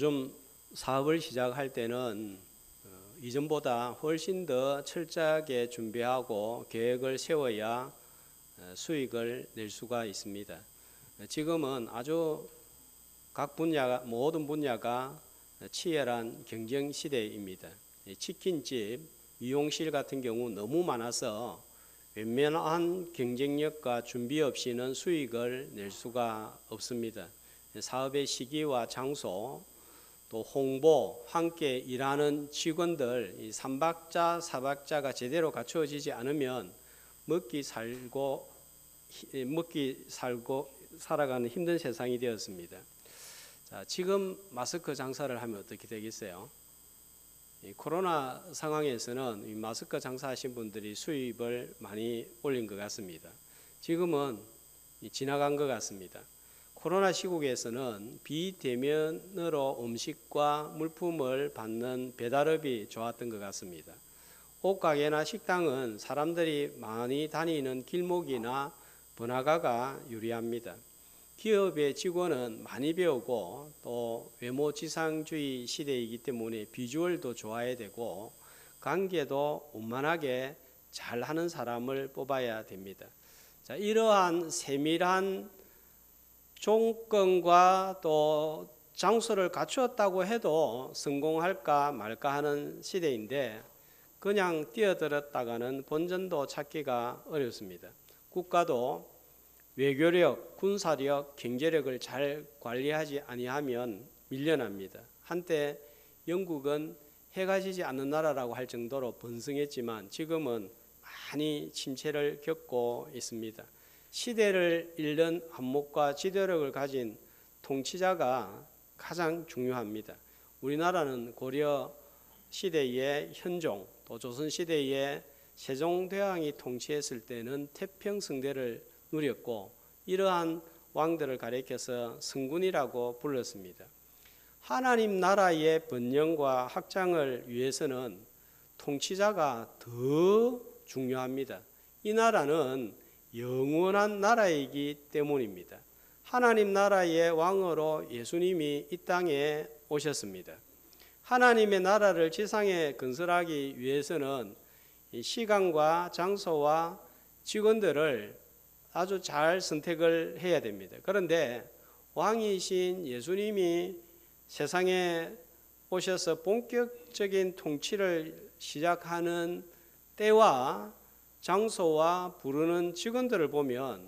요즘 사업을 시작할 때는 이전보다 훨씬 더 철저하게 준비하고 계획을 세워야 수익을 낼 수가 있습니다. 지금은 아주 각 분야가 모든 분야가 치열한 경쟁 시대입니다. 치킨집, 미용실 같은 경우 너무 많아서 웬만한 경쟁력과 준비 없이는 수익을 낼 수가 없습니다. 사업의 시기와 장소, 또 홍보, 함께 일하는 직원들, 이 3박자, 4박자가 제대로 갖추어지지 않으면 먹기 살고 살아가는 힘든 세상이 되었습니다. 자, 지금 마스크 장사를 하면 어떻게 되겠어요? 이 코로나 상황에서는 이 마스크 장사하신 분들이 수입을 많이 올린 것 같습니다. 지금은 지나간 것 같습니다. 코로나 시국에서는 비대면으로 음식과 물품을 받는 배달업이 좋았던 것 같습니다. 옷가게나 식당은 사람들이 많이 다니는 길목이나 번화가가 유리합니다. 기업의 직원은 많이 배우고 또 외모지상주의 시대이기 때문에 비주얼도 좋아야 되고 관계도 원만하게 잘하는 사람을 뽑아야 됩니다. 자, 이러한 세밀한 조건과 또 장소를 갖추었다고 해도 성공할까 말까 하는 시대인데 그냥 뛰어들었다가는 본전도 찾기가 어렵습니다. 국가도 외교력, 군사력, 경제력을 잘 관리하지 아니하면 밀려납니다. 한때 영국은 해가 지지 않는 나라라고 할 정도로 번성했지만 지금은 많이 침체를 겪고 있습니다. 시대를 읽는 안목과 지도력을 가진 통치자가 가장 중요합니다. 우리나라는 고려 시대의 현종, 또 조선 시대의 세종대왕이 통치했을 때는 태평성대를 누렸고 이러한 왕들을 가리켜서 성군이라고 불렀습니다. 하나님 나라의 번영과 확장을 위해서는 통치자가 더 중요합니다. 이 나라는 영원한 나라이기 때문입니다. 하나님 나라의 왕으로 예수님이 이 땅에 오셨습니다. 하나님의 나라를 지상에 건설하기 위해서는 시간과 장소와 직원들을 아주 잘 선택을 해야 됩니다. 그런데 왕이신 예수님이 세상에 오셔서 본격적인 통치를 시작하는 때와 장소와 부르는 직원들을 보면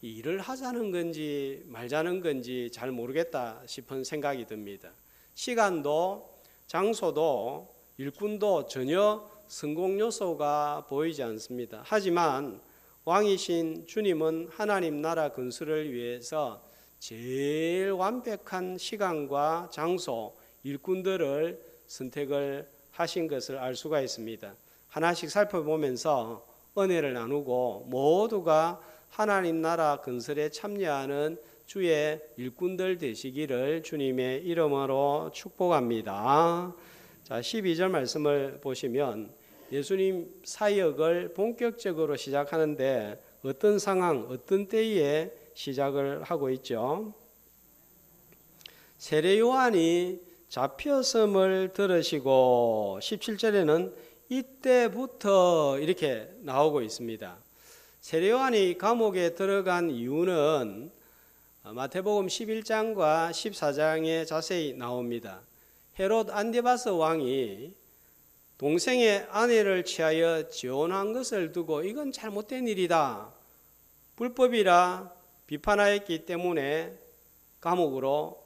일을 하자는 건지 말자는 건지 잘 모르겠다 싶은 생각이 듭니다. 시간도 장소도 일꾼도 전혀 성공 요소가 보이지 않습니다. 하지만 왕이신 주님은 하나님 나라 건설을 위해서 제일 완벽한 시간과 장소, 일꾼들을 선택을 하신 것을 알 수가 있습니다. 하나씩 살펴보면서 은혜를 나누고 모두가 하나님 나라 건설에 참여하는 주의 일꾼들 되시기를 주님의 이름으로 축복합니다. 자, 12절 말씀을 보시면 예수님 사역을 본격적으로 시작하는데 어떤 상황, 어떤 때에 시작을 하고 있죠? 세례 요한이 잡혔음을 들으시고 17절에는 이때부터 이렇게 나오고 있습니다. 세례 요한이 감옥에 들어간 이유는 마태복음 11장과 14장에 자세히 나옵니다. 헤롯 안디바스 왕이 동생의 아내를 취하여 지원한 것을 두고 이건 잘못된 일이다, 불법이라 비판하였기 때문에 감옥으로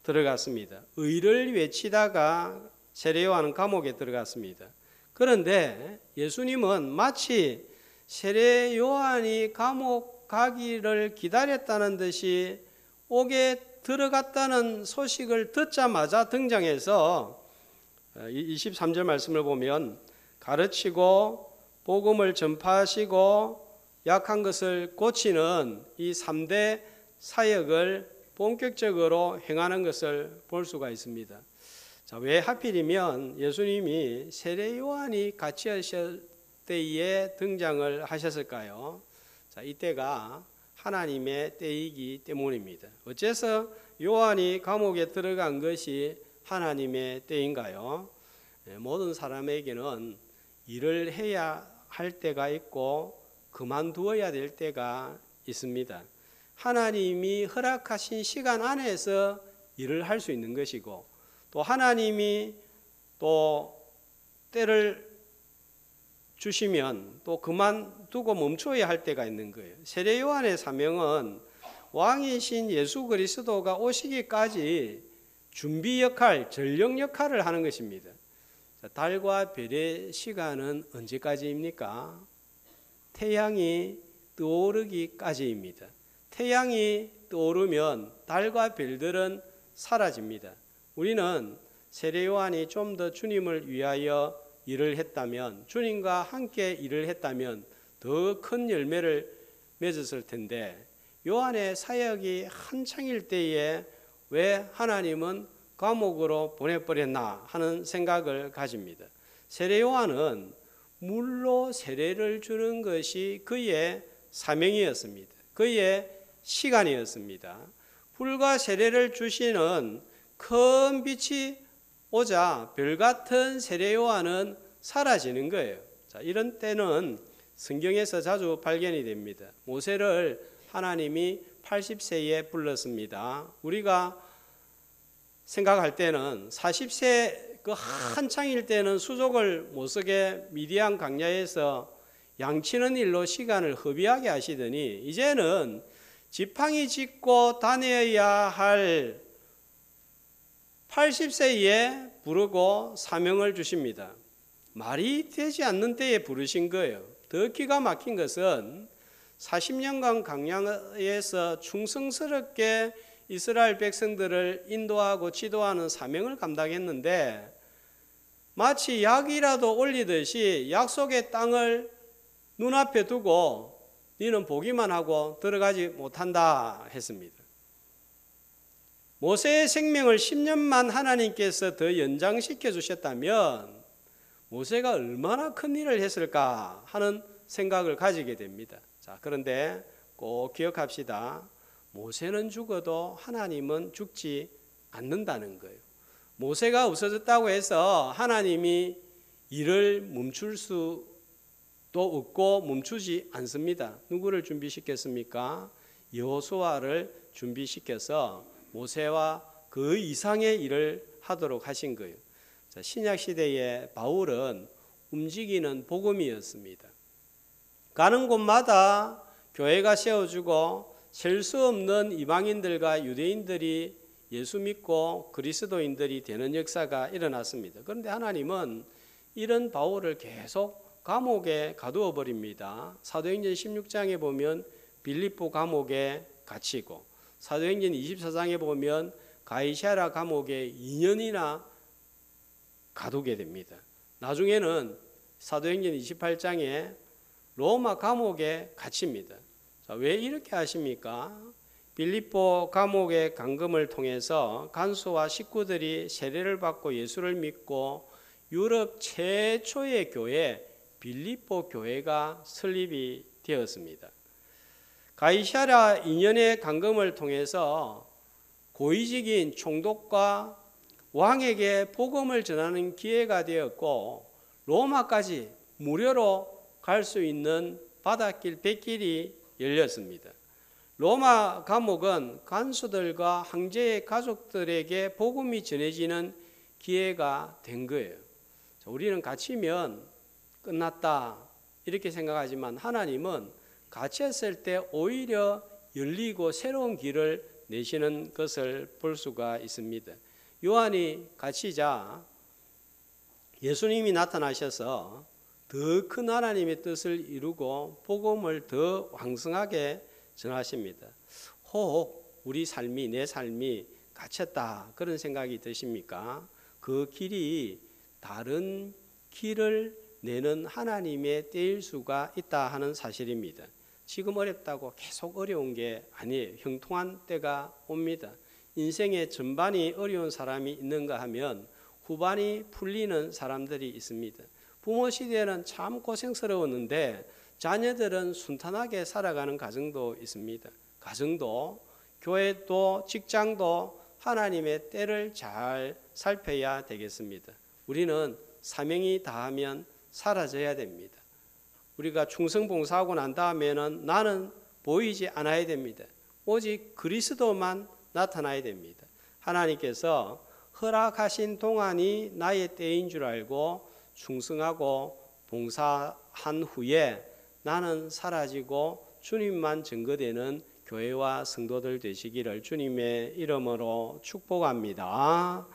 들어갔습니다. 의를 외치다가 세례 요한은 감옥에 들어갔습니다. 그런데 예수님은 마치 세례 요한이 감옥 가기를 기다렸다는 듯이 옥에 들어갔다는 소식을 듣자마자 등장해서 23절 말씀을 보면 가르치고 복음을 전파하시고 약한 것을 고치는 이 3대 사역을 본격적으로 행하는 것을 볼 수가 있습니다. 자, 왜 하필이면 예수님이 세례 요한이 같이 하실 때에 등장을 하셨을까요? 자, 이때가 하나님의 때이기 때문입니다. 어째서 요한이 감옥에 들어간 것이 하나님의 때인가요? 모든 사람에게는 일을 해야 할 때가 있고 그만두어야 될 때가 있습니다. 하나님이 허락하신 시간 안에서 일을 할 수 있는 것이고, 또 하나님이 또 때를 주시면 또 그만두고 멈춰야 할 때가 있는 거예요. 세례 요한의 사명은 왕이신 예수 그리스도가 오시기까지 준비 역할, 전령 역할을 하는 것입니다. 달과 별의 시간은 언제까지입니까? 태양이 떠오르기까지입니다. 태양이 떠오르면 달과 별들은 사라집니다. 우리는 세례 요한이 좀 더 주님을 위하여 일을 했다면, 주님과 함께 일을 했다면 더 큰 열매를 맺었을 텐데, 요한의 사역이 한창일 때에 왜 하나님은 감옥으로 보내버렸나 하는 생각을 가집니다. 세례 요한은 물로 세례를 주는 것이 그의 사명이었습니다. 그의 시간이었습니다. 불과 세례를 주시는 큰 빛이 오자 별같은 세례 요한은 사라지는 거예요. 자, 이런 때는 성경에서 자주 발견이 됩니다. 모세를 하나님이 80세에 불렀습니다. 우리가 생각할 때는 40세 그 한창일 때는 수족을 못 쓰게 미디안 광야에서 양치는 일로 시간을 허비하게 하시더니 이제는 지팡이 짚고 다녀야 할 80세에 부르고 사명을 주십니다. 말이 되지 않는 때에 부르신 거예요. 더 기가 막힌 것은 40년간 광야에서 충성스럽게 이스라엘 백성들을 인도하고 지도하는 사명을 감당했는데 마치 약이라도 올리듯이 약속의 땅을 눈앞에 두고 너는 보기만 하고 들어가지 못한다 했습니다. 모세의 생명을 10년만 하나님께서 더 연장시켜 주셨다면 모세가 얼마나 큰 일을 했을까 하는 생각을 가지게 됩니다. 자, 그런데 꼭 기억합시다. 모세는 죽어도 하나님은 죽지 않는다는 거예요. 모세가 없어졌다고 해서 하나님이 일을 멈출 수도 없고 멈추지 않습니다. 누구를 준비시켰습니까? 여호수아를 준비시켜서 모세와 그 이상의 일을 하도록 하신 거예요. 자, 신약 시대의 바울은 움직이는 복음이었습니다. 가는 곳마다 교회가 세워주고 셀 수 없는 이방인들과 유대인들이 예수 믿고 그리스도인들이 되는 역사가 일어났습니다. 그런데 하나님은 이런 바울을 계속 감옥에 가두어 버립니다. 사도행전 16장에 보면 빌립보 감옥에 갇히고, 사도행전 24장에 보면 가이사랴 감옥에 2년이나 가두게 됩니다. 나중에는 사도행전 28장에 로마 감옥에 갇힙니다. 자, 왜 이렇게 하십니까? 빌립보 감옥의 감금을 통해서 간수와 식구들이 세례를 받고 예수를 믿고 유럽 최초의 교회 빌립보 교회가 설립이 되었습니다. 가이사랴 2년의 감금을 통해서 고위직인 총독과 왕에게 복음을 전하는 기회가 되었고, 로마까지 무료로 갈 수 있는 바닷길 백길이 열렸습니다. 로마 감옥은 간수들과 황제의 가족들에게 복음이 전해지는 기회가 된 거예요. 우리는 갇히면 끝났다 이렇게 생각하지만 하나님은 갇혔을 때 오히려 열리고 새로운 길을 내시는 것을 볼 수가 있습니다. 요한이 갇히자 예수님이 나타나셔서 더 큰 하나님의 뜻을 이루고 복음을 더 왕성하게 전하십니다. 혹 우리 삶이, 내 삶이 갇혔다 그런 생각이 드십니까? 그 길이 다른 길을 내는 하나님의 때일 수가 있다 하는 사실입니다. 지금 어렵다고 계속 어려운 게 아니에요. 형통한 때가 옵니다. 인생의 전반이 어려운 사람이 있는가 하면 후반이 풀리는 사람들이 있습니다. 부모 시대에는 참 고생스러웠는데 자녀들은 순탄하게 살아가는 가정도 있습니다. 가정도, 교회도, 직장도 하나님의 때를 잘 살펴야 되겠습니다. 우리는 사명이 다하면 사라져야 됩니다. 우리가 충성봉사하고 난 다음에는 나는 보이지 않아야 됩니다. 오직 그리스도만 나타나야 됩니다. 하나님께서 허락하신 동안이 나의 때인 줄 알고 충성하고 봉사한 후에 나는 사라지고 주님만 증거되는 교회와 성도들 되시기를 주님의 이름으로 축복합니다.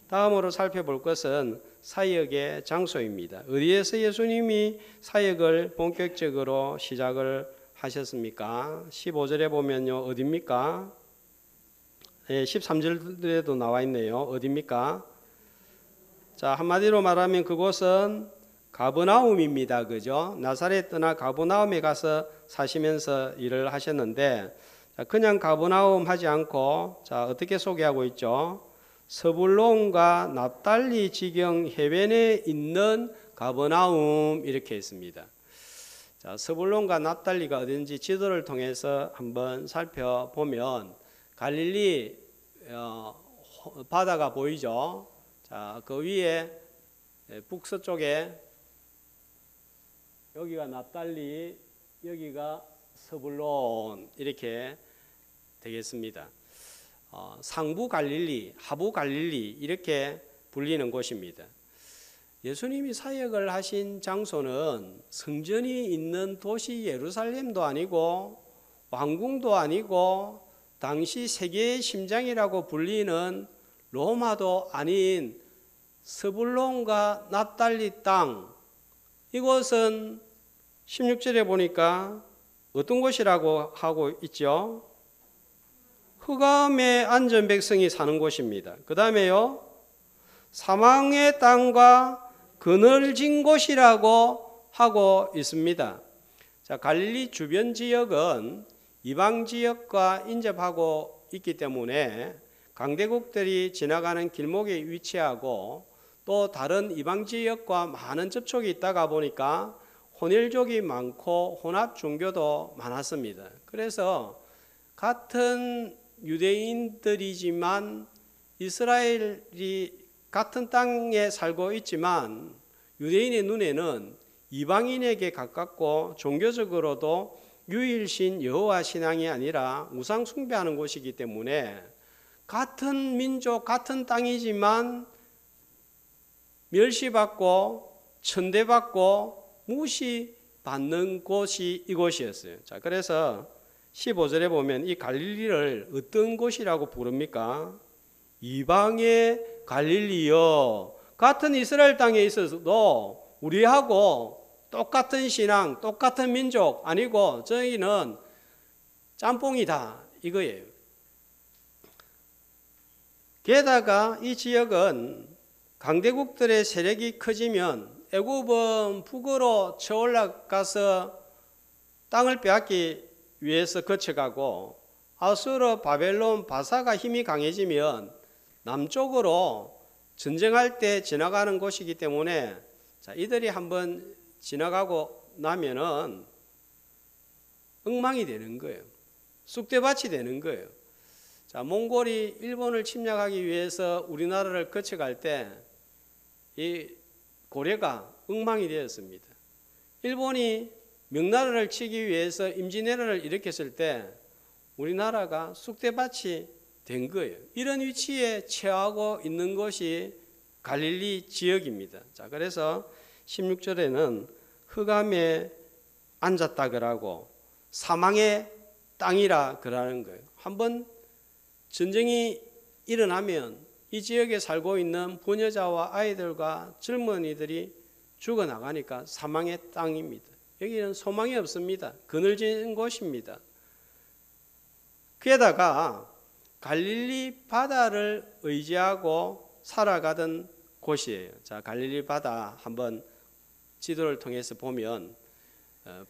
다음으로 살펴볼 것은 사역의 장소입니다. 어디에서 예수님이 사역을 본격적으로 시작을 하셨습니까? 15절에 보면요. 어디입니까? 네, 13절에도 나와 있네요. 어디입니까? 자, 한마디로 말하면 그곳은 가버나움입니다. 그죠? 나사렛 떠나 가버나움에 가서 사시면서 일을 하셨는데, 그냥 가버나움 하지 않고, 자, 어떻게 소개하고 있죠? 스불론과 납달리 지경 해변에 있는 가버나움 이렇게 했습니다. 자, 스불론과 납달리가 어딘지 지도를 통해서 한번 살펴보면 갈릴리 바다가 보이죠? 자, 그 위에 북서쪽에 여기가 납달리, 여기가 스불론 이렇게 되겠습니다. 상부 갈릴리, 하부 갈릴리 이렇게 불리는 곳입니다. 예수님이 사역을 하신 장소는 성전이 있는 도시 예루살렘도 아니고 왕궁도 아니고 당시 세계의 심장이라고 불리는 로마도 아닌 스불론과 납달리 땅, 이곳은 16절에 보니까 어떤 곳이라고 하고 있죠? 흑암에 앉은 백성이 사는 곳입니다. 그 다음에요, 사망의 땅과 그늘진 곳이라고 하고 있습니다. 자, 갈릴리 주변 지역은 이방 지역과 인접하고 있기 때문에 강대국들이 지나가는 길목에 위치하고 또 다른 이방 지역과 많은 접촉이 있다가 보니까 혼혈족이 많고 혼합 종교도 많았습니다. 그래서 같은 유대인들이지만 이스라엘이 같은 땅에 살고 있지만 유대인의 눈에는 이방인에게 가깝고 종교적으로도 유일신 여호와 신앙이 아니라 우상 숭배하는 곳이기 때문에 같은 민족, 같은 땅이지만 멸시받고 천대받고 무시받는 곳이 이곳이었어요. 자, 그래서 15절에 보면 이 갈릴리를 어떤 곳이라고 부릅니까? 이방의 갈릴리여. 같은 이스라엘 땅에 있어서도 우리하고 똑같은 신앙, 똑같은 민족 아니고 저희는 짬뽕이다 이거예요. 게다가 이 지역은 강대국들의 세력이 커지면 애굽은 북으로 쳐올라가서 땅을 빼앗기 위해서 거쳐가고 아수르, 바벨론, 바사가 힘이 강해지면 남쪽으로 전쟁할 때 지나가는 곳이기 때문에 자, 이들이 한번 지나가고 나면은 엉망이 되는 거예요. 쑥대밭이 되는 거예요. 자, 몽골이 일본을 침략하기 위해서 우리나라를 거쳐갈 때 이 고려가 엉망이 되었습니다. 일본이 명나라를 치기 위해서 임진왜란을 일으켰을 때 우리나라가 쑥대밭이 된 거예요. 이런 위치에 처하고 있는 것이 갈릴리 지역입니다. 자, 그래서 16절에는 흑암에 앉았다 그러고 사망의 땅이라 그러는 거예요. 한번 전쟁이 일어나면 이 지역에 살고 있는 부녀자와 아이들과 젊은이들이 죽어나가니까 사망의 땅입니다. 여기는 소망이 없습니다. 그늘진 곳입니다. 게다가 갈릴리 바다를 의지하고 살아가던 곳이에요. 자, 갈릴리 바다 한번 지도를 통해서 보면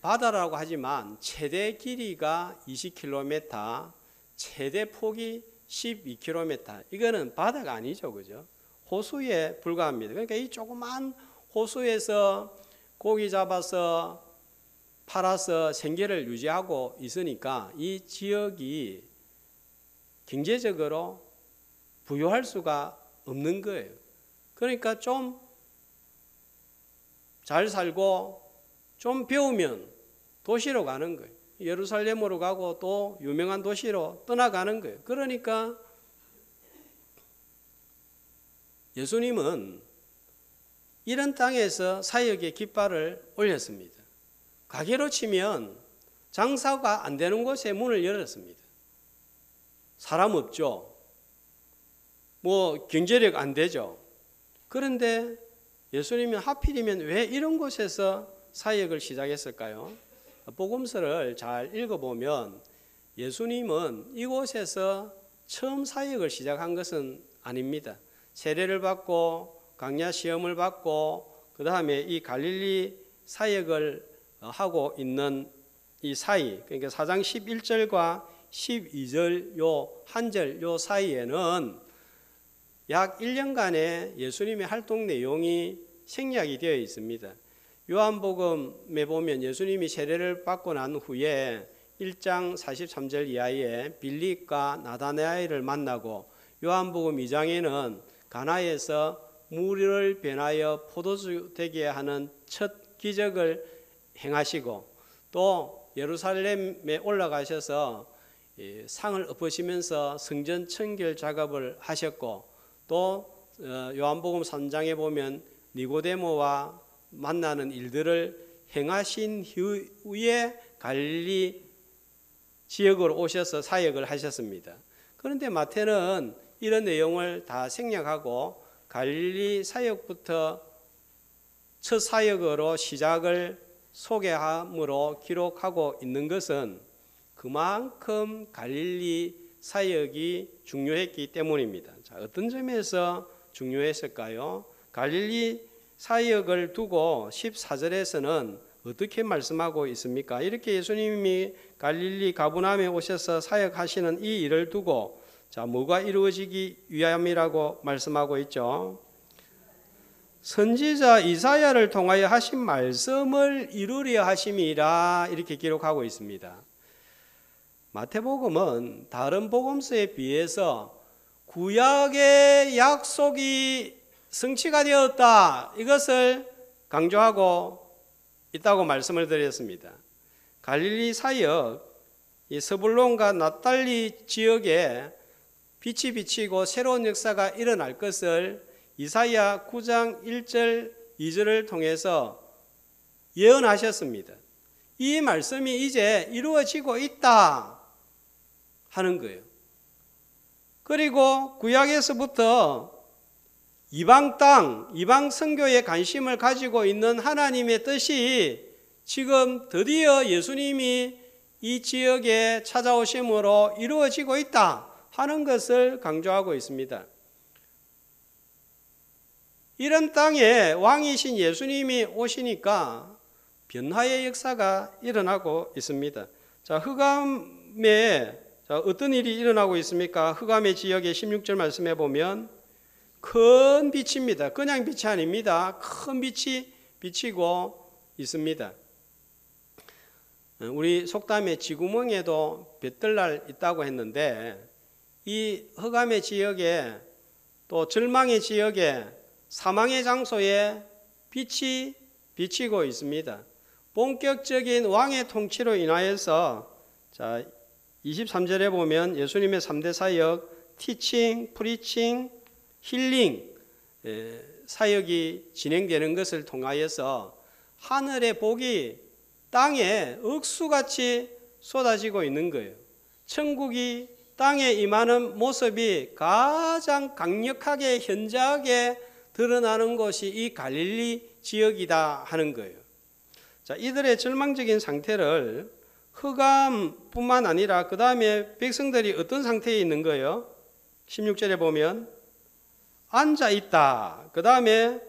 바다라고 하지만 최대 길이가 20km, 최대 폭이 12km. 이거는 바다가 아니죠, 그죠? 호수에 불과합니다. 그러니까 이 조그만 호수에서 고기 잡아서 팔아서 생계를 유지하고 있으니까 이 지역이 경제적으로 부여할 수가 없는 거예요. 그러니까 좀 잘 살고 좀 배우면 도시로 가는 거예요. 예루살렘으로 가고 또 유명한 도시로 떠나가는 거예요. 그러니까 예수님은 이런 땅에서 사역의 깃발을 올렸습니다. 가게로 치면 장사가 안 되는 곳에 문을 열었습니다. 사람 없죠. 뭐 경제력 안 되죠. 그런데 예수님은 하필이면 왜 이런 곳에서 사역을 시작했을까요? 복음서를 잘 읽어보면 예수님은 이곳에서 처음 사역을 시작한 것은 아닙니다. 세례를 받고 강야 시험을 받고 그 다음에 이 갈릴리 사역을 하고 있는 이 사이, 그러니까 4장 11절과 12절 요 한 절 요 사이에는 약 1년간의 예수님의 활동 내용이 생략이 되어 있습니다. 요한복음에 보면 예수님이 세례를 받고 난 후에 1장 43절 이하에 빌립과 나다나엘을 만나고 요한복음 2장에는 가나에서 물을 변하여 포도주 되게 하는 첫 기적을 행하시고 또 예루살렘에 올라가셔서 상을 엎으시면서 성전 청결 작업을 하셨고 또 요한복음 3장에 보면 니고데모와 만나는 일들을 행하신 후에 갈릴리 지역으로 오셔서 사역을 하셨습니다. 그런데 마태는 이런 내용을 다 생략하고 갈릴리 사역부터 첫 사역으로 시작을 소개함으로 기록하고 있는 것은 그만큼 갈릴리 사역이 중요했기 때문입니다. 자, 어떤 점에서 중요했을까요? 갈릴리 사역을 두고 14절에서는 어떻게 말씀하고 있습니까? 이렇게 예수님이 갈릴리 가버나움에 오셔서 사역하시는 이 일을 두고 자, 뭐가 이루어지기 위함이라고 말씀하고 있죠? 선지자 이사야를 통하여 하신 말씀을 이루려 하심이라 이렇게 기록하고 있습니다. 마태복음은 다른 복음서에 비해서 구약의 약속이 성취가 되었다 이것을 강조하고 있다고 말씀을 드렸습니다. 갈릴리 사역, 이 스불론과 납달리 지역에 빛이 비치고 새로운 역사가 일어날 것을 이사야 9장 1절 2절을 통해서 예언하셨습니다. 이 말씀이 이제 이루어지고 있다 하는 거예요. 그리고 구약에서부터 이방 땅, 이방 선교에 관심을 가지고 있는 하나님의 뜻이 지금 드디어 예수님이 이 지역에 찾아오심으로 이루어지고 있다 하는 것을 강조하고 있습니다. 이런 땅에 왕이신 예수님이 오시니까 변화의 역사가 일어나고 있습니다. 자, 흑암에 어떤 일이 일어나고 있습니까? 흑암의 지역의 16절 말씀해 보면 큰 빛입니다. 그냥 빛이 아닙니다. 큰 빛이 비치고 있습니다. 우리 속담에 쥐구멍에도 볕들날 있다고 했는데 이 흑암의 지역에 또 절망의 지역에 사망의 장소에 빛이 비치고 있습니다. 본격적인 왕의 통치로 인하여서 자 23절에 보면 예수님의 3대 사역 티칭, 프리칭, 힐링 사역이 진행되는 것을 통하여서 하늘의 복이 땅에 억수같이 쏟아지고 있는 거예요. 천국이 땅에 임하는 모습이 가장 강력하게 현저하게 드러나는 곳이 이 갈릴리 지역이다 하는 거예요. 자, 이들의 절망적인 상태를 흑암뿐만 아니라 그 다음에 백성들이 어떤 상태에 있는 거예요? 16절에 보면 앉아있다. 그 다음에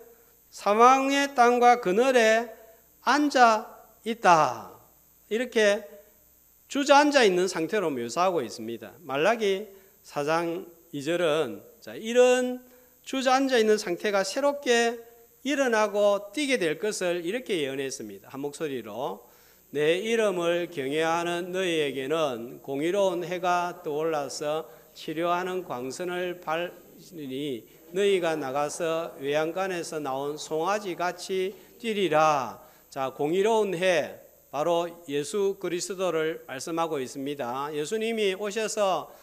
사망의 땅과 그늘에 앉아있다. 이렇게 주저앉아 있는 상태로 묘사하고 있습니다. 말라기 4장 2절은 자, 이런 주저앉아 있는 상태가 새롭게 일어나고 뛰게 될 것을 이렇게 예언했습니다. 한 목소리로 내 이름을 경외하는 너희에게는 공의로운 해가 떠올라서 치료하는 광선을 뛰리니 너희가 나가서 외양간에서 나온 송아지 같이 뛰리라. 자, 공의로운 해, 바로 예수 그리스도를 말씀하고 있습니다. 예수님이 오셔서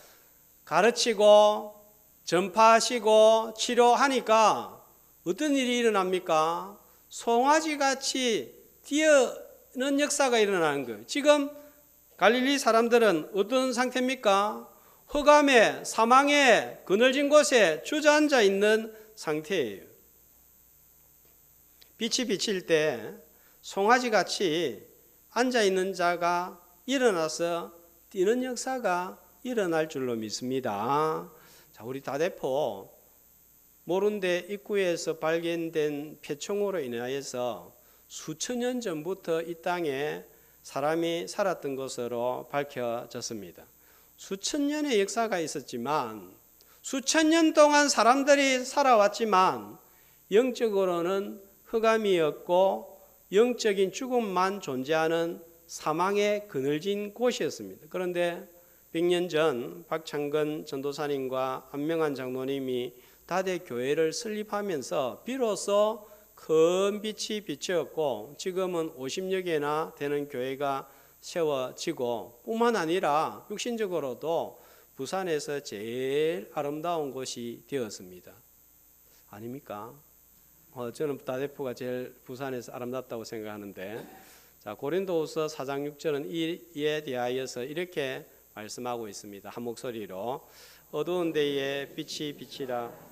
가르치고 전파하시고 치료하니까 어떤 일이 일어납니까? 송아지같이 뛰어는 역사가 일어나는 거예요. 지금 갈릴리 사람들은 어떤 상태입니까? 흑암에, 사망에, 그늘진 곳에 주저앉아 있는 상태예요. 빛이 비칠 때 송아지같이 앉아있는 자가 일어나서 뛰는 역사가 일어날 줄로 믿습니다. 자, 우리 다대포 모룬대 입구에서 발견된 폐총으로 인하여서 수천 년 전부터 이 땅에 사람이 살았던 것으로 밝혀졌습니다. 수천 년의 역사가 있었지만, 수천 년 동안 사람들이 살아왔지만 영적으로는 흑암이었고 영적인 죽음만 존재하는 사망의 그늘진 곳이었습니다. 그런데 100년 전 박창근 전도사님과 안명환 장로님이 다대 교회를 설립하면서 비로소 큰 빛이 비추었고, 지금은 50여 개나 되는 교회가 세워지고, 뿐만 아니라 육신적으로도 부산에서 제일 아름다운 곳이 되었습니다. 아닙니까? 저는 다대포가 제일 부산에서 아름답다고 생각하는데, 자, 고린도후서 4장 6절은 이에 대하여서 이렇게 말씀하고 있습니다. 한 목소리로 어두운 데에 빛이 비치라.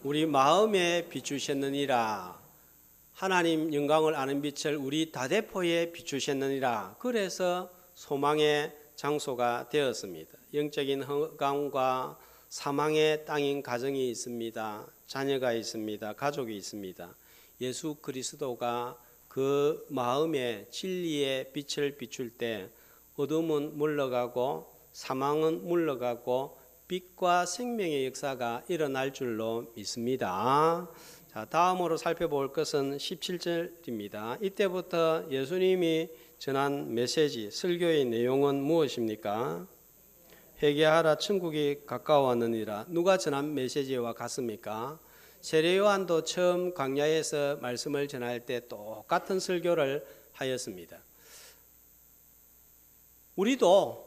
우리 마음에 비추셨느니라. 하나님 영광을 아는 빛을 우리 다대포에 비추셨느니라. 그래서 소망의 장소가 되었습니다. 영적인 흑암과 사망의 땅인 가정이 있습니다. 자녀가 있습니다. 가족이 있습니다. 예수 그리스도가 그 마음에 진리의 빛을 비출 때 어둠은 물러가고 사망은 물러가고 빛과 생명의 역사가 일어날 줄로 믿습니다. 자, 다음으로 살펴볼 것은 17절입니다. 이때부터 예수님이 전한 메시지, 설교의 내용은 무엇입니까? 회개하라, 천국이 가까워왔느니라. 누가 전한 메시지와 같습니까? 세례 요한도 처음 광야에서 말씀을 전할 때 똑같은 설교를 하였습니다. 우리도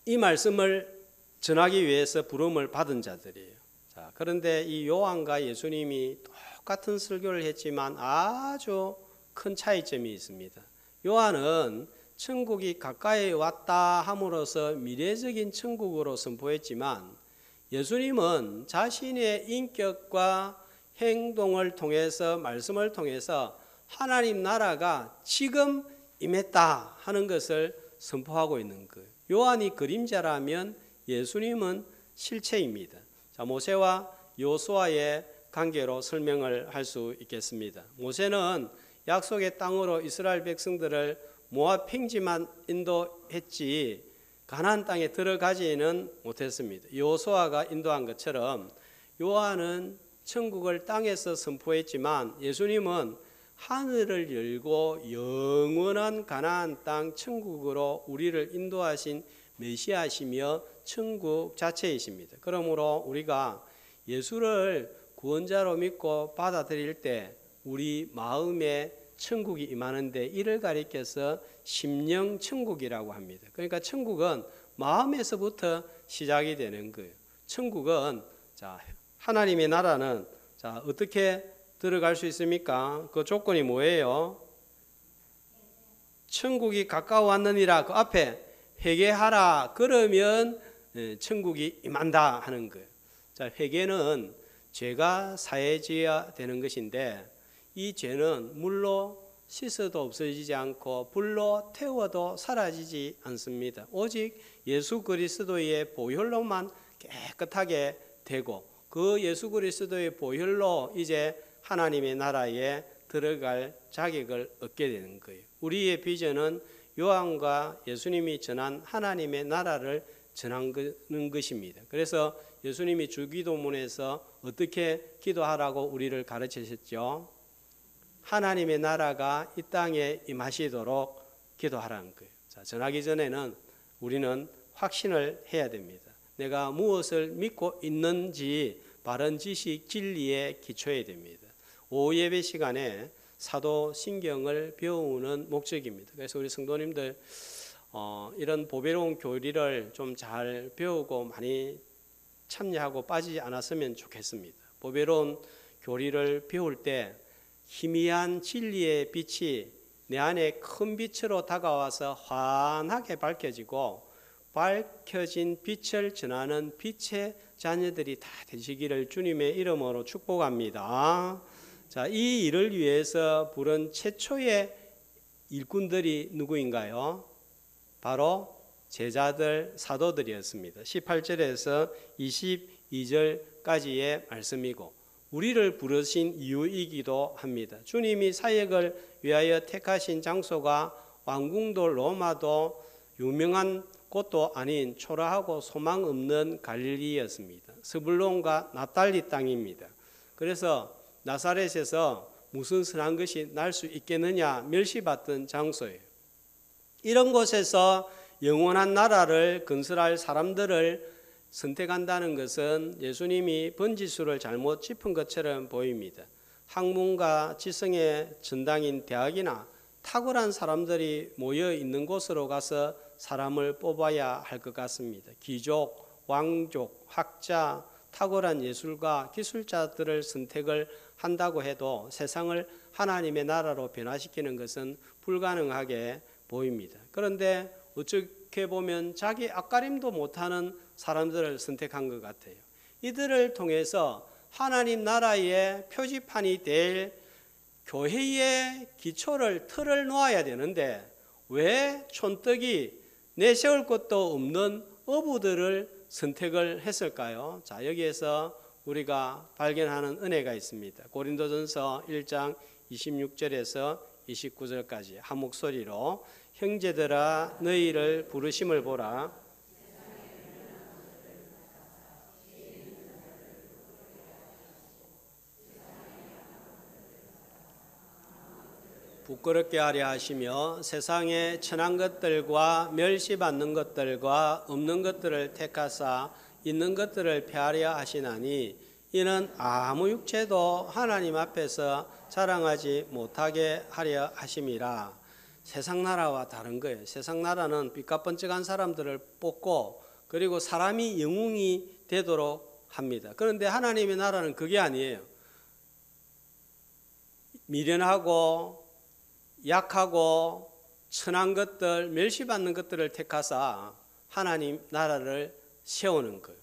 이 말씀을 전하기 위해서 부름을 받은 자들이에요. 자, 그런데 이 요한과 예수님이 똑같은 설교를 했지만 아주 큰 차이점이 있습니다. 요한은 천국이 가까이 왔다 함으로써 미래적인 천국으로 선포했지만, 예수님은 자신의 인격과 행동을 통해서, 말씀을 통해서 하나님 나라가 지금 임했다 하는 것을 선포하고 있는 거예요. 요한이 그림자라면 예수님은 실체입니다. 자, 모세와 여호수아의 관계로 설명을 할 수 있겠습니다. 모세는 약속의 땅으로 이스라엘 백성들을 모압 평지만 인도했지 가나안 땅에 들어가지는 못했습니다. 여호수아가 인도한 것처럼 요한은 천국을 땅에서 선포했지만 예수님은 하늘을 열고 영원한 가나안 땅 천국으로 우리를 인도하신 메시아시며 천국 자체이십니다. 그러므로 우리가 예수를 구원자로 믿고 받아들일 때 우리 마음에 천국이 임하는데 이를 가리켜서 심령 천국이라고 합니다. 그러니까 천국은 마음에서부터 시작이 되는 거예요. 천국은, 자, 하나님의 나라는, 자, 어떻게 들어갈 수 있습니까? 그 조건이 뭐예요? 천국이 가까워왔느니라. 그 앞에 회개하라. 그러면 천국이 임한다 하는 거예요. 자, 회개는 죄가 사해져야 되는 것인데, 이 죄는 물로 씻어도 없어지지 않고 불로 태워도 사라지지 않습니다. 오직 예수 그리스도의 보혈로만 깨끗하게 되고, 그 예수 그리스도의 보혈로 이제 하나님의 나라에 들어갈 자격을 얻게 되는 거예요. 우리의 비전은 요한과 예수님이 전한 하나님의 나라를 전하는 것입니다. 그래서 예수님이 주기도문에서 어떻게 기도하라고 우리를 가르치셨죠? 하나님의 나라가 이 땅에 임하시도록 기도하라는 거예요. 자, 전하기 전에는 우리는 확신을 해야 됩니다. 내가 무엇을 믿고 있는지 바른 지식, 진리에 기초해야 됩니다. 오후 예배 시간에 사도신경을 배우는 목적입니다. 그래서 우리 성도님들 이런 보배로운 교리를 좀 잘 배우고 많이 참여하고 빠지지 않았으면 좋겠습니다. 보배로운 교리를 배울 때 희미한 진리의 빛이 내 안에 큰 빛으로 다가와서 환하게 밝혀지고 밝혀진 빛을 전하는 빛의 자녀들이 다 되시기를 주님의 이름으로 축복합니다. 자, 이 일을 위해서 부른 최초의 일꾼들이 누구인가요? 바로 제자들, 사도들이었습니다. 18절에서 22절까지의 말씀이고 우리를 부르신 이유이기도 합니다. 주님이 사역을 위하여 택하신 장소가 왕궁도 로마도 유명한 곳도 아닌 초라하고 소망 없는 갈릴리였습니다. 스불론과 납달리 땅입니다. 그래서 나사렛에서 무슨 선한 것이 날 수 있겠느냐 멸시받던 장소예요. 이런 곳에서 영원한 나라를 건설할 사람들을 선택한다는 것은 예수님이 번지수를 잘못 짚은 것처럼 보입니다. 학문과 지성의 전당인 대학이나 탁월한 사람들이 모여 있는 곳으로 가서 사람을 뽑아야 할 것 같습니다. 귀족, 왕족, 학자, 탁월한 예술가, 기술자들을 선택을 한다고 해도 세상을 하나님의 나라로 변화시키는 것은 불가능하게 보입니다. 그런데 어떻게 보면 자기 앞가림도 못하는 사람들을 선택한 것 같아요. 이들을 통해서 하나님 나라의 표지판이 될 교회의 기초를 틀을 놓아야 되는데 왜 촌뜨기 내세울 것도 없는 어부들을 선택을 했을까요? 자, 여기에서 우리가 발견하는 은혜가 있습니다. 고린도전서 1장 26절에서 29절까지 한 목소리로 형제들아 너희를 부르심을 보라. 부끄럽게 하려 하시며 세상의 천한 것들과 멸시받는 것들과 없는 것들을 택하사 있는 것들을 폐하려 하시나니 이는 아무 육체도 하나님 앞에서 자랑하지 못하게 하려 하심이라. 세상 나라와 다른 거예요. 세상 나라는 삐까뻔쩍한 사람들을 뽑고 그리고 사람이 영웅이 되도록 합니다. 그런데 하나님의 나라는 그게 아니에요. 미련하고 약하고 천한 것들, 멸시받는 것들을 택하사 하나님 나라를 세우는 거예요.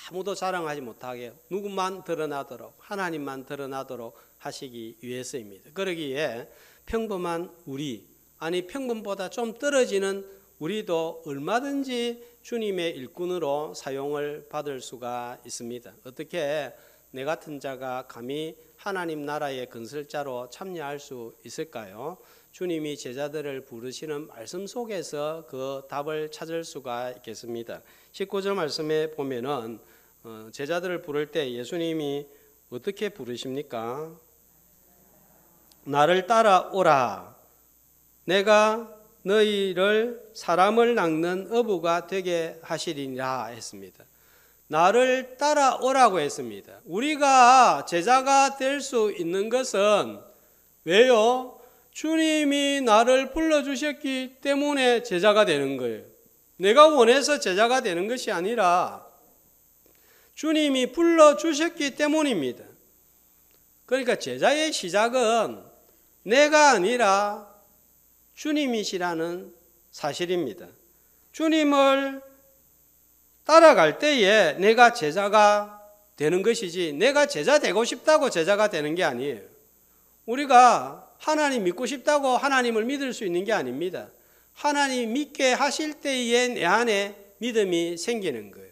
아무도 자랑하지 못하게 누구만 드러나도록 하나님만 드러나도록 하시기 위해서입니다. 그러기에 평범한 우리, 아니 평범보다 좀 떨어지는 우리도 얼마든지 주님의 일꾼으로 사용을 받을 수가 있습니다. 어떻게 내 같은 자가 감히 하나님 나라의 건설자로 참여할 수 있을까요? 주님이 제자들을 부르시는 말씀 속에서 그 답을 찾을 수가 있겠습니다. 19절 말씀에 보면은 제자들을 부를 때 예수님이 어떻게 부르십니까? 나를 따라오라. 내가 너희를 사람을 낚는 어부가 되게 하시리라 했습니다. 나를 따라오라고 했습니다. 우리가 제자가 될 수 있는 것은 왜요? 주님이 나를 불러주셨기 때문에 제자가 되는 거예요. 내가 원해서 제자가 되는 것이 아니라 주님이 불러주셨기 때문입니다. 그러니까 제자의 시작은 내가 아니라 주님이시라는 사실입니다. 주님을 따라갈 때에 내가 제자가 되는 것이지 내가 제자 되고 싶다고 제자가 되는 게 아니에요. 우리가 하나님 믿고 싶다고 하나님을 믿을 수 있는 게 아닙니다. 하나님 믿게 하실 때에 내 안에 믿음이 생기는 거예요.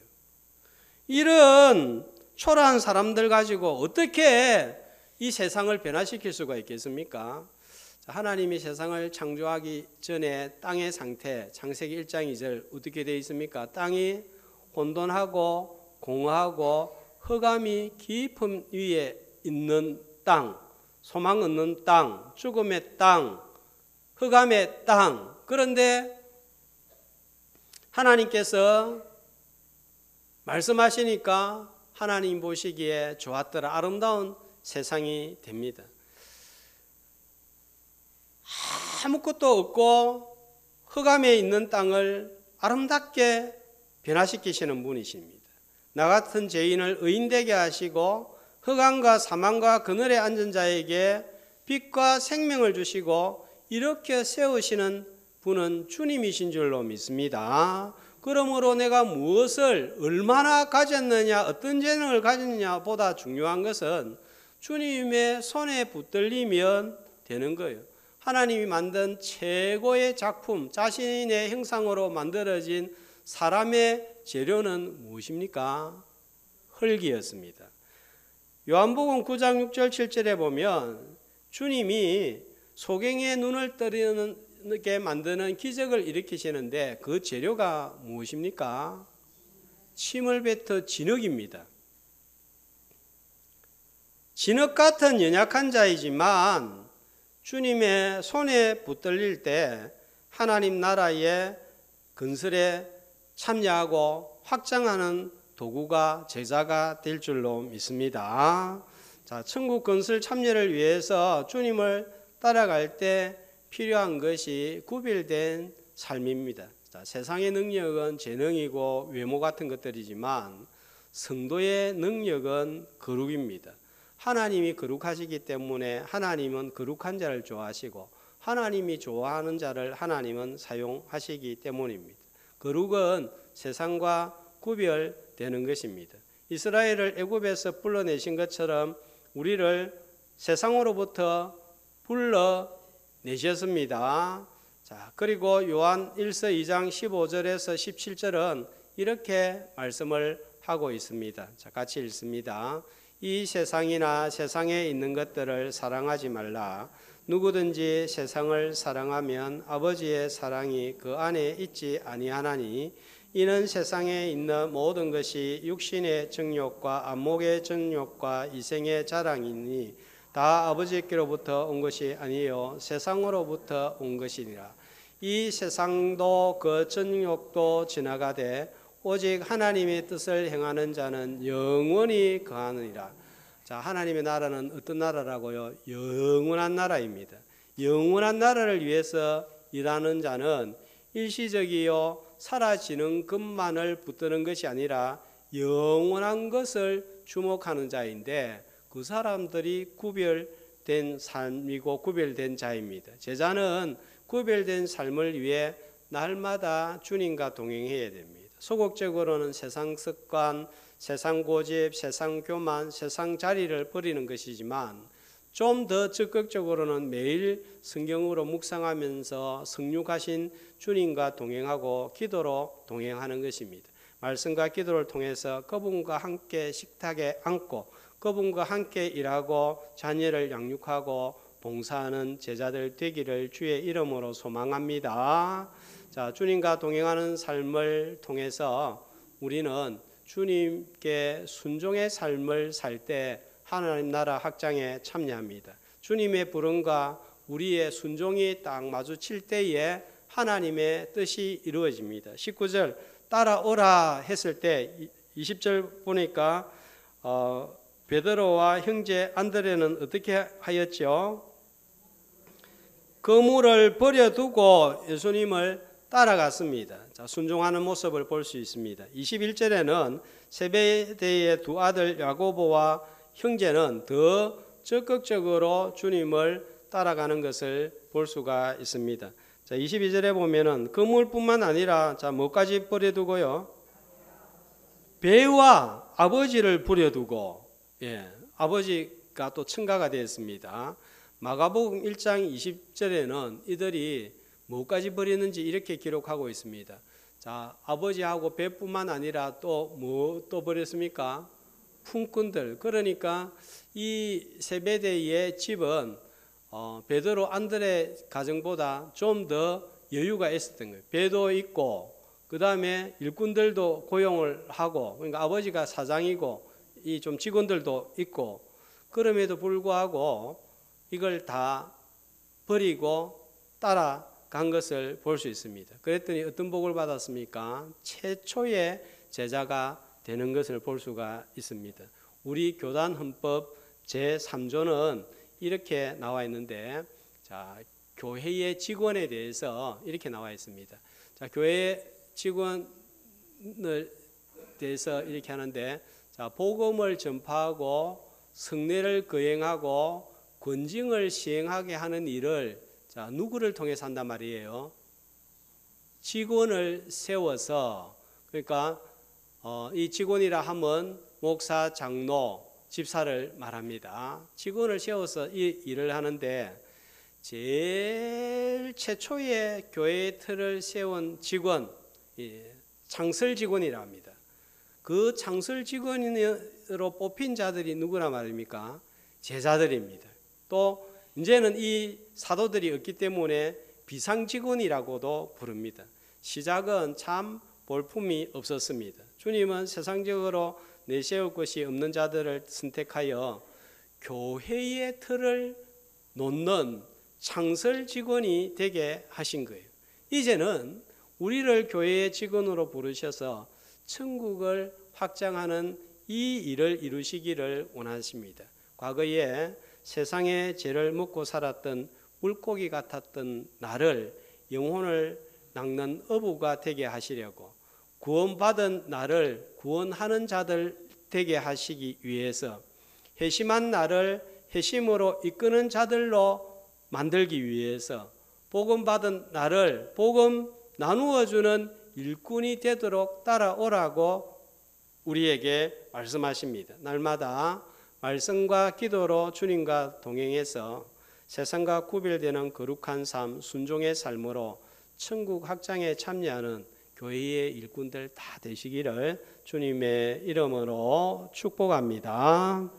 이런 초라한 사람들 가지고 어떻게 이 세상을 변화시킬 수가 있겠습니까? 하나님이 세상을 창조하기 전에 땅의 상태, 창세기 1장 2절 어떻게 되어 있습니까? 땅이 혼돈하고 공허하고 흑암이 깊음 위에 있는 땅, 소망 없는 땅, 죽음의 땅, 흑암의 땅. 그런데 하나님께서 말씀하시니까 하나님 보시기에 좋았더라. 아름다운 세상이 됩니다. 아무것도 없고 흑암에 있는 땅을 아름답게 변화시키시는 분이십니다. 나 같은 죄인을 의인되게 하시고 흑암과 사망과 그늘에 앉은 자에게 빛과 생명을 주시고 이렇게 세우시는 분은 주님이신 줄로 믿습니다. 그러므로 내가 무엇을 얼마나 가졌느냐, 어떤 재능을 가졌느냐 보다 중요한 것은 주님의 손에 붙들리면 되는 거예요. 하나님이 만든 최고의 작품, 자신의 형상으로 만들어진 사람의 재료는 무엇입니까? 흙이었습니다. 요한복음 9장 6절 7절에 보면 주님이 소경의 눈을 떠르게 만드는 기적을 일으키시는데 그 재료가 무엇입니까? 침을 뱉어 진흙입니다. 진흙 같은 연약한 자이지만 주님의 손에 붙들릴 때 하나님 나라의 건설에 참여하고 확장하는 도구가 제자가 될 줄로 믿습니다. 자, 천국 건설 참여를 위해서 주님을 따라갈 때 필요한 것이 구별된 삶입니다. 자, 세상의 능력은 재능이고 외모 같은 것들이지만 성도의 능력은 거룩입니다. 하나님이 거룩하시기 때문에 하나님은 거룩한 자를 좋아하시고 하나님이 좋아하는 자를 하나님은 사용하시기 때문입니다. 거룩은 세상과 구별되는 것입니다. 이스라엘을 애굽에서 불러내신 것처럼 우리를 세상으로부터 불러내셨습니다. 자, 그리고 요한 1서 2장 15절에서 17절은 이렇게 말씀을 하고 있습니다. 자, 같이 읽습니다. 이 세상이나 세상에 있는 것들을 사랑하지 말라. 누구든지 세상을 사랑하면 아버지의 사랑이 그 안에 있지 아니하나니 이는 세상에 있는 모든 것이 육신의 정욕과 안목의 정욕과 이생의 자랑이니 다 아버지께로부터 온 것이 아니요 세상으로부터 온 것이니라. 이 세상도 그 정욕도 지나가되 오직 하나님의 뜻을 행하는 자는 영원히 거하느니라. 자, 하나님의 나라는 어떤 나라라고요? 영원한 나라입니다. 영원한 나라를 위해서 일하는 자는 일시적이요 사라지는 것만을 붙드는 것이 아니라 영원한 것을 주목하는 자인데 그 사람들이 구별된 삶이고 구별된 자입니다. 제자는 구별된 삶을 위해 날마다 주님과 동행해야 됩니다. 소극적으로는 세상 습관, 세상 고집, 세상 교만, 세상 자리를 버리는 것이지만 좀 더 적극적으로는 매일 성경으로 묵상하면서 성육하신 주님과 동행하고 기도로 동행하는 것입니다. 말씀과 기도를 통해서 그분과 함께 식탁에 앉고 그분과 함께 일하고 자녀를 양육하고 봉사하는 제자들 되기를 주의 이름으로 소망합니다. 자, 주님과 동행하는 삶을 통해서 우리는 주님께 순종의 삶을 살 때 하나님 나라 확장에 참여합니다. 주님의 부름과 우리의 순종이 딱 마주칠 때에 하나님의 뜻이 이루어집니다. 19절 따라오라 했을 때 20절 보니까 베드로와 형제 안드레는 어떻게 하였죠? 그물을 버려두고 예수님을 따라갔습니다. 자, 순종하는 모습을 볼 수 있습니다. 21절에는 세베대의 두 아들 야고보와 형제는 더 적극적으로 주님을 따라가는 것을 볼 수가 있습니다. 자, 22절에 보면은 그물뿐만 아니라 자, 뭐까지 버려두고요? 배와 아버지를 버려두고, 예, 아버지가 또 첨가가 되었습니다. 마가복음 1장 20절에는 이들이 뭐까지 버리는지 이렇게 기록하고 있습니다. 자, 아버지하고 배뿐만 아니라 또 뭐 또 버렸습니까? 품꾼들. 그러니까 이 세베대의 집은 베드로 안드레 가정보다 좀 더 여유가 있었던 거예요. 배도 있고 그 다음에 일꾼들도 고용을 하고, 그러니까 아버지가 사장이고 이 좀 직원들도 있고, 그럼에도 불구하고 이걸 다 버리고 따라간 것을 볼 수 있습니다. 그랬더니 어떤 복을 받았습니까? 최초의 제자가 되는 것을 볼 수가 있습니다. 우리 교단 헌법 제3조는 이렇게 나와 있는데, 자, 교회의 직원에 대해서 이렇게 나와 있습니다. 자, 교회 직원을 대해서 이렇게 하는데, 자, 복음을 전파하고 성례를 거행하고 권징을 시행하게 하는 일을, 자, 누구를 통해서 한단 말이에요? 직원을 세워서, 그러니까 이 직원이라 하면 목사, 장로, 집사를 말합니다. 직원을 세워서 이 일을 하는데, 제일 최초의 교회의 틀을 세운 직원, 창설 직원이라 합니다. 그 창설 직원으로 뽑힌 자들이 누구나 말입니까? 제자들입니다. 또 이제는 이 사도들이 없기 때문에 비상 직원이라고도 부릅니다. 시작은 참 볼품이 없었습니다. 주님은 세상적으로 내세울 것이 없는 자들을 선택하여 교회의 틀을 놓는 창설 직원이 되게 하신 거예요. 이제는 우리를 교회의 직원으로 부르셔서 천국을 확장하는 이 일을 이루시기를 원하십니다. 과거에 세상의 죄를 먹고 살았던 물고기 같았던 나를 영혼을 낚는 어부가 되게 하시려고, 구원받은 나를 구원하는 자들 되게 하시기 위해서, 회심한 나를 회심으로 이끄는 자들로 만들기 위해서, 복음 받은 나를 복음 나누어주는 일꾼이 되도록 따라오라고 우리에게 말씀하십니다. 날마다 말씀과 기도로 주님과 동행해서 세상과 구별되는 거룩한 삶, 순종의 삶으로 천국 확장에 참여하는 교회의 일꾼들 다 되시기를 주님의 이름으로 축복합니다.